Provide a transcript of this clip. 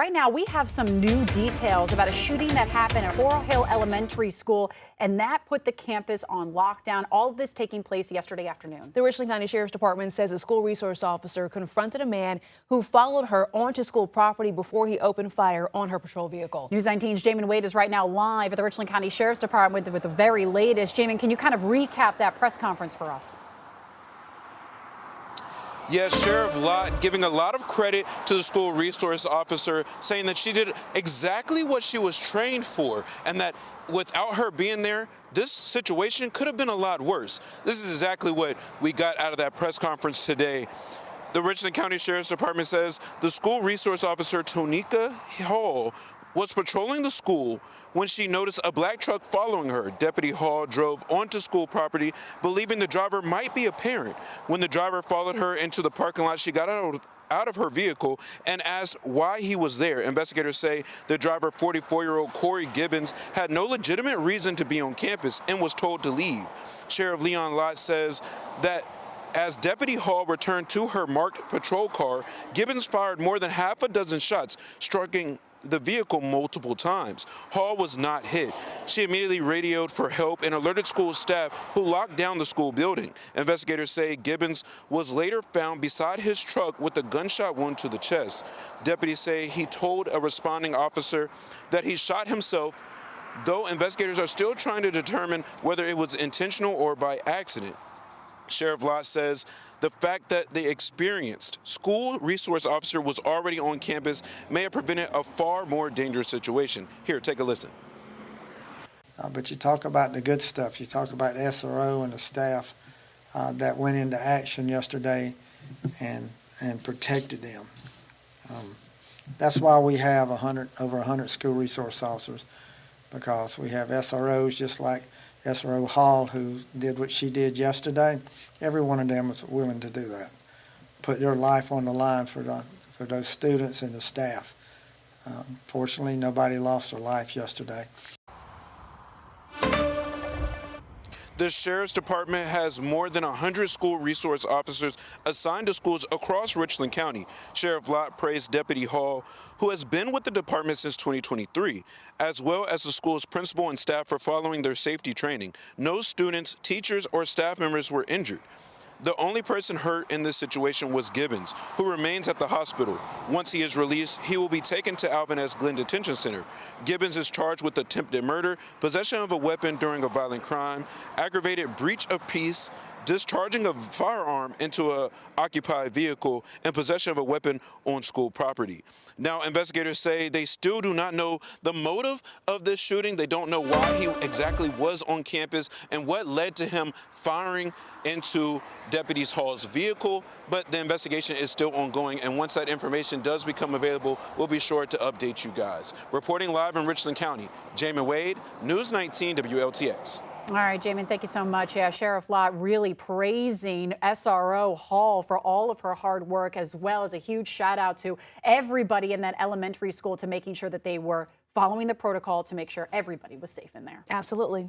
Right now, we have some new details about a shooting that happened at Horrell Hill Elementary School, and that put the campus on lockdown. All of this taking place yesterday afternoon. The Richland County Sheriff's Department says a school resource officer confronted a man who followed her onto school property before he opened fire on her patrol vehicle. News 19's Jamin Wade is right now live at the Richland County Sheriff's Department with the very latest. Jamin, can you kind of recap that press conference for us? Yes, Sheriff Lott giving a lot of credit to the school resource officer, saying that she did exactly what she was trained for, and that without her being there, this situation could have been a lot worse. This is exactly what we got out of that press conference today. The Richland County Sheriff's Department says the school resource officer, Tonika Hall, was patrolling the school when she noticed a black truck following her. Deputy Hall drove onto school property, believing the driver might be a parent. When the driver followed her into the parking lot, she got out of her vehicle and asked why he was there. Investigators say the driver, 44-year-old Corey Gibbons, had no legitimate reason to be on campus and was told to leave. Sheriff Leon Lott says that as Deputy Hall returned to her marked patrol car, Gibbons fired more than half a dozen shots, striking the vehicle multiple times. Hall was not hit. She immediately radioed for help and alerted school staff, who locked down the school building. Investigators say Gibbons was later found beside his truck with a gunshot wound to the chest. Deputies say he told a responding officer that he shot himself, though investigators are still trying to determine whether it was intentional or by accident. Sheriff Lott says the fact that the experienced school resource officer was already on campus may have prevented a far more dangerous situation. Here, take a listen. But you talk about the good stuff. You talk about the SRO and the staff that went into action yesterday and protected them. That's why we have over 100 school resource officers, because we have SROs just like SRO Hall, who did what she did yesterday. Every one of them was willing to do that, put their life on the line for those students and the staff. Fortunately, nobody lost their life yesterday. The Sheriff's Department has more than 100 school resource officers assigned to schools across Richland County. Sheriff Lott praised Deputy Hall, who has been with the department since 2023, as well as the school's principal and staff for following their safety training. No students, teachers, or staff members were injured. The only person hurt in this situation was Gibbons, who remains at the hospital. Once he is released, he will be taken to Alvin S. Glenn Detention Center. Gibbons is charged with attempted murder, possession of a weapon during a violent crime, aggravated breach of peace, discharging a firearm into an occupied vehicle, and possession of a weapon on school property. Now, investigators say they still do not know the motive of this shooting. They don't know why he exactly was on campus and what led to him firing into Deputy Hall's vehicle, but the investigation is still ongoing, and once that information does become available, we'll be sure to update you guys. Reporting live in Richland County, Jamin Wade, News 19 WLTX. All right, Jamin, thank you so much. Yeah, Sheriff Lott really praising SRO Hall for all of her hard work, as well as a huge shout out to everybody in that elementary school to making sure that they were following the protocol to make sure everybody was safe in there. Absolutely.